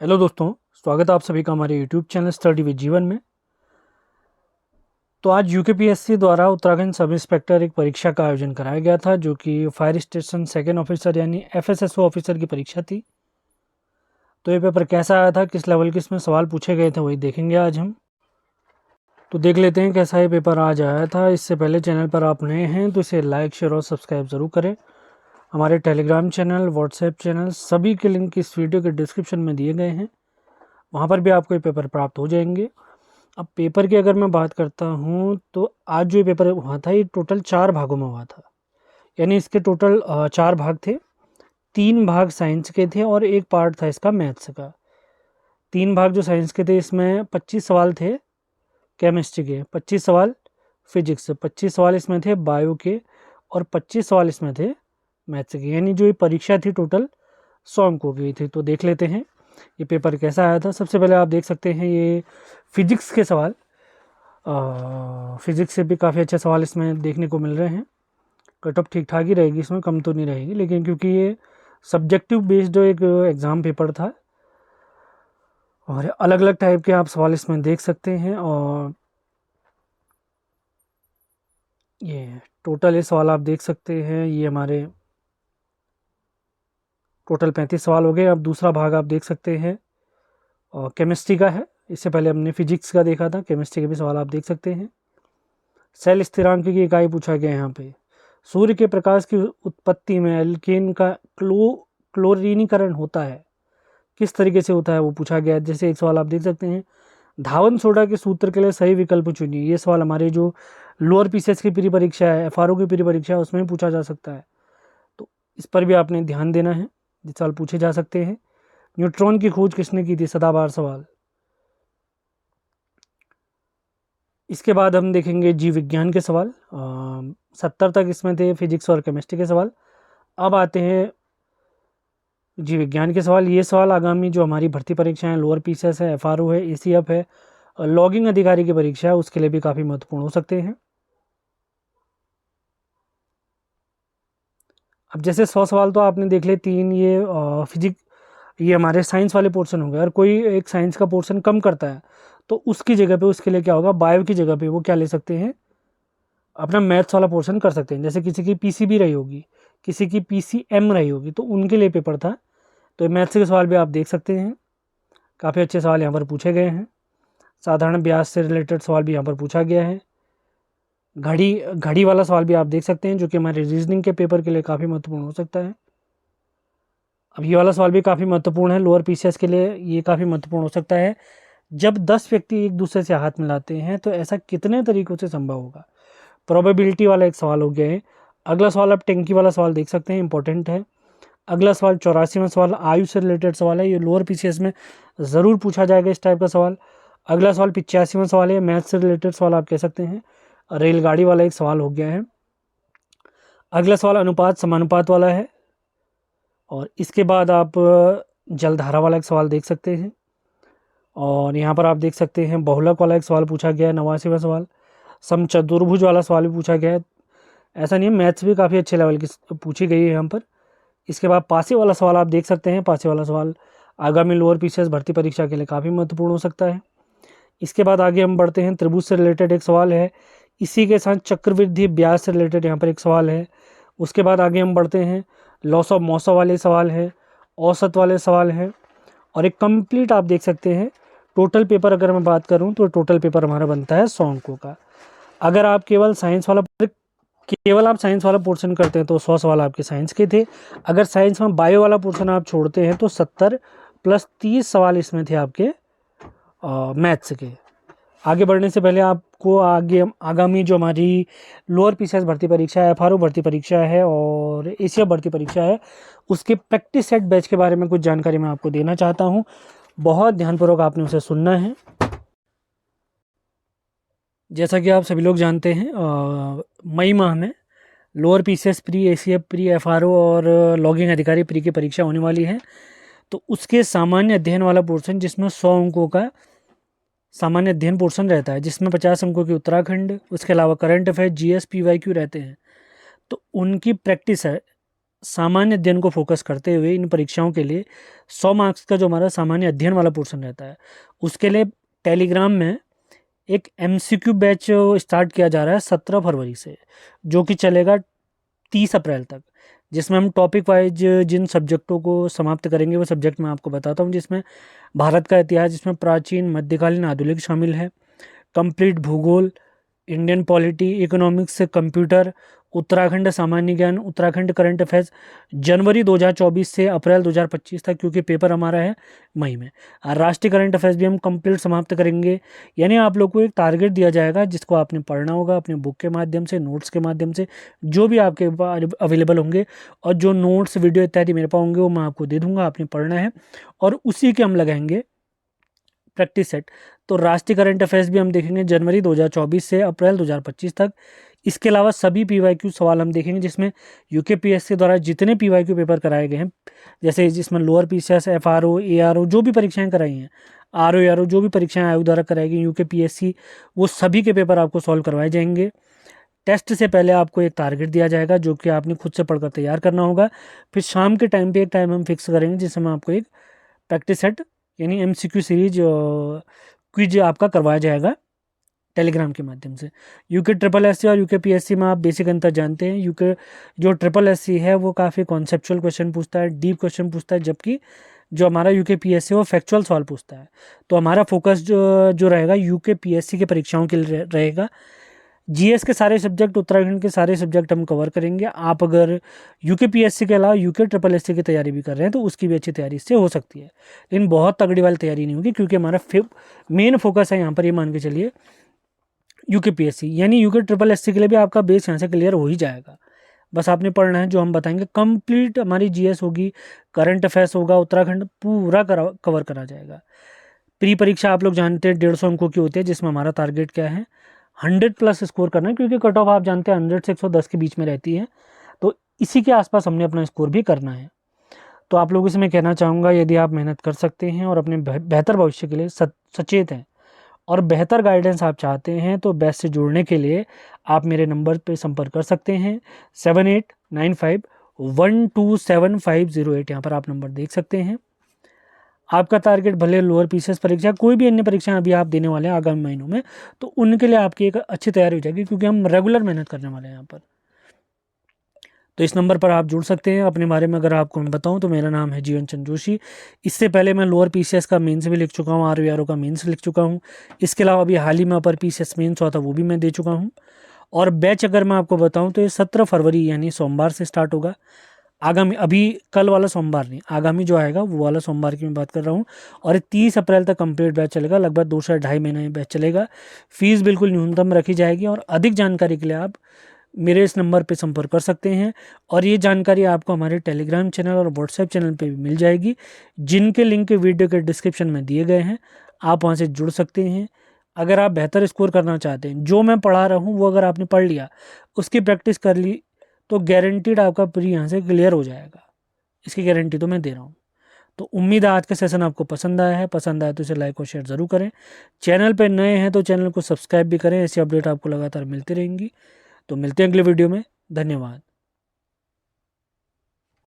Hello दोस्तों, स्वागत है आप सभी का हमारे यूट्यूब चैनल स्टडी विद जीवन में। तो आज यूकेपीएससी द्वारा उत्तराखंड सब इंस्पेक्टर एक परीक्षा का आयोजन कराया गया था, जो कि फायर स्टेशन सेकंड ऑफिसर यानी एफएसएसओ ऑफिसर की परीक्षा थी। तो ये पेपर कैसा आया था, किस लेवल के इसमें सवाल पूछे गए थे, वही देखेंगे आज हम। तो देख लेते हैं कैसा ये पेपर आज आया था। इससे पहले चैनल पर आप नए हैं तो इसे लाइक, शेयर और सब्सक्राइब ज़रूर करें। हमारे टेलीग्राम चैनल, व्हाट्सएप चैनल सभी के लिंक इस वीडियो के डिस्क्रिप्शन में दिए गए हैं, वहाँ पर भी आपको ये पेपर प्राप्त हो जाएंगे। अब पेपर की अगर मैं बात करता हूँ तो आज जो ये पेपर हुआ था ये टोटल 4 भागों में हुआ था। यानी इसके टोटल 4 भाग थे। 3 भाग साइंस के थे और एक पार्ट था इसका मैथ्स का। 3 भाग जो साइंस के थे, इसमें 25 सवाल थे केमिस्ट्री के, 25 सवाल फिजिक्स से, 25 सवाल इसमें थे बायो के और 25 सवाल इसमें थे मैथ्स के। यानी जो ये परीक्षा थी टोटल 100 अंकों की थी। तो देख लेते हैं ये पेपर कैसा आया था। सबसे पहले आप देख सकते हैं ये फिजिक्स के सवाल। फिजिक्स से भी काफ़ी अच्छे सवाल इसमें देखने को मिल रहे हैं। कट ऑफ ठीक ठाक ही रहेगी, इसमें कम तो नहीं रहेगी, लेकिन क्योंकि ये सब्जेक्टिव बेस्ड एक एग्ज़ाम पेपर था और अलग अलग टाइप के आप सवाल इसमें देख सकते हैं। और ये टोटल ये सवाल आप देख सकते हैं, ये हमारे टोटल 35 सवाल हो गए। अब दूसरा भाग आप देख सकते हैं और केमिस्ट्री का है। इससे पहले हमने फिजिक्स का देखा था, केमिस्ट्री के भी सवाल आप देख सकते हैं। सेल स्थिरांक की इकाई पूछा गया है यहाँ पे। सूर्य के प्रकाश की उत्पत्ति में एल्केन का क्लोरीनीकरण होता है, किस तरीके से होता है वो पूछा गया है। जैसे एक सवाल आप देख सकते हैं, धावन सोडा के सूत्र के लिए सही विकल्प चुनिए। ये सवाल हमारे जो लोअर पीसीएस की प्री परीक्षा है, एफआरओ की प्री परीक्षा है, उसमें भी पूछा जा सकता है। तो इस पर भी आपने ध्यान देना है, ये सवाल पूछे जा सकते हैं। न्यूट्रॉन की खोज किसने की थी, सदाबहार सवाल। इसके बाद हम देखेंगे जीव विज्ञान के सवाल। 70 तक इसमें थे फिजिक्स और केमिस्ट्री के सवाल। अब आते हैं जीव विज्ञान के सवाल। ये सवाल आगामी जो हमारी भर्ती परीक्षाएं, लोअर पीसीएस है, एफआरओ है, एसीएफ है, लॉगिंग अधिकारी की परीक्षा है, उसके लिए भी काफ़ी महत्वपूर्ण हो सकते हैं। अब जैसे 100 सवाल तो आपने देख लिए, 3 ये फिजिक्स, ये हमारे साइंस वाले पोर्शन हो गए। और कोई एक साइंस का पोर्शन कम करता है तो उसकी जगह पे उसके लिए क्या होगा, बायो की जगह पे वो क्या ले सकते हैं, अपना मैथ्स वाला पोर्शन कर सकते हैं। जैसे किसी की पीसीबी रही होगी, किसी की पीसीएम रही होगी, तो उनके लिए पेपर था। तो मैथ्स के सवाल भी आप देख सकते हैं, काफ़ी अच्छे सवाल यहाँ पर पूछे गए हैं। साधारण ब्याज से रिलेटेड सवाल भी यहाँ पर पूछा गया है। घड़ी घड़ी वाला सवाल भी आप देख सकते हैं, जो कि हमारे रीजनिंग के पेपर के लिए काफ़ी महत्वपूर्ण हो सकता है। अब ये वाला सवाल भी काफ़ी महत्वपूर्ण है, लोअर पीसीएस के लिए ये काफ़ी महत्वपूर्ण हो सकता है। जब 10 व्यक्ति एक दूसरे से हाथ मिलाते हैं तो ऐसा कितने तरीकों से संभव होगा। प्रोबेबिलिटी वाला एक सवाल हो गया है। अगला सवाल आप टैंकी वाला सवाल देख सकते हैं, इंपॉर्टेंट है। अगला सवाल 84वां सवाल आयु से रिलेटेड सवाल है, ये लोअर पीसीएस में ज़रूर पूछा जाएगा इस टाइप का सवाल। अगला सवाल 85वां सवाल है, मैथ से रिलेटेड सवाल आप कह सकते हैं। रेलगाड़ी वाला एक सवाल हो गया है। अगला सवाल अनुपात समानुपात वाला है। और इसके बाद आप जलधारा वाला एक सवाल देख सकते हैं। और यहाँ पर आप देख सकते हैं बहुलक वाला एक सवाल पूछा गया है, 89वां सवाल। समचतुर्भुज वाला सवाल भी पूछा गया है। ऐसा नहीं है, मैथ्स भी काफ़ी अच्छे लेवल की पूछी गई है यहाँ पर। इसके बाद पासे वाला सवाल आप देख सकते हैं। पासे वाला सवाल आगामी लोअर पीसीएस भर्ती परीक्षा के लिए काफ़ी महत्वपूर्ण हो सकता है। इसके बाद आगे हम बढ़ते हैं, त्रिभुज से रिलेटेड एक सवाल है। इसी के साथ चक्रवृद्धि ब्याज से रिलेटेड यहाँ पर एक सवाल है। उसके बाद आगे हम बढ़ते हैं, लॉस ऑफ मौसम वाले सवाल है, औसत वाले सवाल हैं। और एक कंप्लीट आप देख सकते हैं टोटल पेपर, अगर मैं बात करूं तो टोटल पेपर हमारा बनता है 100 अंकों का। अगर आप केवल आप साइंस वाला पोर्शन करते हैं तो 100 सवाल आपके साइंस के थे। अगर साइंस में बायो वाला पोर्शन आप छोड़ते हैं तो 70 प्लस 30 सवाल इसमें थे आपके मैथ्स के। आगे बढ़ने से पहले आपको आगामी जो हमारी लोअर पीसीएस भर्ती परीक्षा है, एफआरओ भर्ती परीक्षा है और एसीएफ भर्ती परीक्षा है, उसके प्रैक्टिस सेट बैच के बारे में कुछ जानकारी मैं आपको देना चाहता हूँ। बहुत ध्यानपूर्वक आपने उसे सुनना है। जैसा कि आप सभी लोग जानते हैं, मई माह में lower PCS pre, ACF pre, FRO और लॉगिंग अधिकारी प्री की परीक्षा होने वाली है। तो उसके सामान्य अध्ययन वाला पोर्शन, जिसमें 100 अंकों का सामान्य अध्ययन पोर्शन रहता है, जिसमें 50 अंकों की उत्तराखंड, उसके अलावा करंट अफेयर, जीएस, पीवाईक्यू रहते हैं। तो उनकी प्रैक्टिस है सामान्य अध्ययन को फोकस करते हुए इन परीक्षाओं के लिए 100 मार्क्स का जो हमारा सामान्य अध्ययन वाला पोर्शन रहता है, उसके लिए टेलीग्राम में एक MCQ बैच स्टार्ट किया जा रहा है 17 फरवरी से, जो कि चलेगा 30 अप्रैल तक, जिसमें हम टॉपिक वाइज जिन सब्जेक्टों को समाप्त करेंगे वो सब्जेक्ट मैं आपको बताता हूँ, जिसमें भारत का इतिहास, जिसमें प्राचीन, मध्यकालीन, आधुनिक शामिल है, कंप्लीट भूगोल, Indian polity, economics, computer, Uttarakhand सामान्य ज्ञान, उत्तराखंड करंट अफेयर्स, जनवरी 2024 से अप्रैल 2025 तक, क्योंकि पेपर हमारा है मई में। और राष्ट्रीय करंट अफेयर्स भी हम कंप्लीट समाप्त करेंगे। यानी आप लोग को एक टारगेट दिया जाएगा जिसको आपने पढ़ना होगा अपने बुक के माध्यम से, नोट्स के माध्यम से, जो भी आपके अवेलेबल होंगे, और जो नोट्स, वीडियो इत्यादि मेरे पास होंगे वो मैं आपको दे दूँगा, आपने पढ़ना है, और उसी के हम लगाएंगे प्रैक्टिस सेट। तो राष्ट्रीय करंट अफेयर्स भी हम देखेंगे जनवरी 2024 से अप्रैल 2025 तक। इसके अलावा सभी PYQ सवाल हम देखेंगे, जिसमें UKPSC द्वारा जितने PYQ पेपर कराए गए हैं, जैसे जिसमें लोअर PCS, FRO, ARO जो भी परीक्षाएं कराई हैं, RO ARO जो भी परीक्षाएं आयोग द्वारा कराई गई UKPSC, वो सभी के पेपर आपको सॉल्व करवाए जाएंगे। टेस्ट से पहले आपको एक टारगेट दिया जाएगा जो कि आपने खुद से पढ़कर तैयार करना होगा। फिर शाम के टाइम पे एक टाइम हम फिक्स करेंगे जिसमें आपको एक प्रैक्टिस सेट यानी MCQ सीरीज क्विज आपका करवाया जाएगा टेलीग्राम के माध्यम से। UKSSC और UKPSC में आप बेसिक अंतर जानते हैं। यूके जो SSC है वो काफ़ी कॉन्सेप्चुअल क्वेश्चन पूछता है, डीप क्वेश्चन पूछता है, जबकि जो हमारा UKPSC वो फैक्चुअल सवाल पूछता है। तो हमारा फोकस जो रहेगा UKPSC के परीक्षाओं के लिए रहेगा। GS के सारे सब्जेक्ट, उत्तराखंड के सारे सब्जेक्ट हम कवर करेंगे। आप अगर UKPSC के अलावा UKSSC की तैयारी भी कर रहे हैं तो उसकी भी अच्छी तैयारी इससे हो सकती है, लेकिन बहुत तगड़ी वाली तैयारी नहीं होगी, क्योंकि हमारा मेन फोकस है यहाँ पर, ये मान के चलिए UKPSC। यानी UKSSC के लिए भी आपका बेस यहाँ से क्लियर हो ही जाएगा। बस आपने पढ़ना है, जो हम बताएंगे कंप्लीट हमारी GS होगी, करंट अफेयर्स होगा, उत्तराखंड पूरा कवर करा जाएगा। प्री परीक्षा आप लोग जानते हैं 150 अंकों की होती है, जिसमें हमारा टारगेट क्या है 100+ स्कोर करना है, क्योंकि कट ऑफ आप जानते हैं 100 से 110 के बीच में रहती है, तो इसी के आसपास हमने अपना स्कोर भी करना है। तो आप लोगों से मैं कहना चाहूँगा, यदि आप मेहनत कर सकते हैं और अपने बेहतर भविष्य के लिए सचेत हैं और बेहतर गाइडेंस आप चाहते हैं, तो बेस्ट से जुड़ने के लिए आप मेरे नंबर पे संपर्क कर सकते हैं 7895127508। यहाँ पर आप नंबर देख सकते हैं। आपका टारगेट भले लोअर PCS परीक्षा, कोई भी अन्य परीक्षा अभी आप देने वाले हैं आगामी महीनों में, तो उनके लिए आपकी एक अच्छी तैयारी हो जाएगी, क्योंकि हम रेगुलर मेहनत करने वाले हैं यहाँ पर। तो इस नंबर पर आप जुड़ सकते हैं। अपने बारे में अगर आपको मैं बताऊं तो मेरा नाम है जीवन चंद जोशी। इससे पहले मैं लोअर PCS का मेंस भी लिख चुका हूं, RO ARO का मेंस लिख चुका हूं। इसके अलावा अभी हाल ही में अपर PCS मेंस हुआ था, वो भी मैं दे चुका हूं। और बैच अगर मैं आपको बताऊं तो ये 17 फरवरी यानी सोमवार से स्टार्ट होगा। आगामी, अभी कल वाला सोमवार नहीं, आगामी जो आएगा वो वाला सोमवार की मैं बात कर रहा हूँ। और 30 अप्रैल तक कंप्लीट बैच चलेगा, लगभग 2 से 2.5 महीने बैच चलेगा। फीस बिल्कुल न्यूनतम रखी जाएगी, और अधिक जानकारी के लिए आप मेरे इस नंबर पे संपर्क कर सकते हैं। और ये जानकारी आपको हमारे टेलीग्राम चैनल और व्हाट्सएप चैनल पे भी मिल जाएगी, जिनके लिंक वीडियो के डिस्क्रिप्शन में दिए गए हैं। आप वहाँ से जुड़ सकते हैं। अगर आप बेहतर स्कोर करना चाहते हैं, जो मैं पढ़ा रहा हूँ वो अगर आपने पढ़ लिया, उसकी प्रैक्टिस कर ली, तो गारंटीड आपका प्री यहाँ से क्लियर हो जाएगा। इसकी गारंटी तो मैं दे रहा हूँ। तो उम्मीद है आज का सेशन आपको पसंद आया है। पसंद आया तो इसे लाइक और शेयर ज़रूर करें। चैनल पर नए हैं तो चैनल को सब्सक्राइब भी करें, ऐसी अपडेट आपको लगातार मिलती रहेंगी। तो मिलते हैं अगले वीडियो में। धन्यवाद।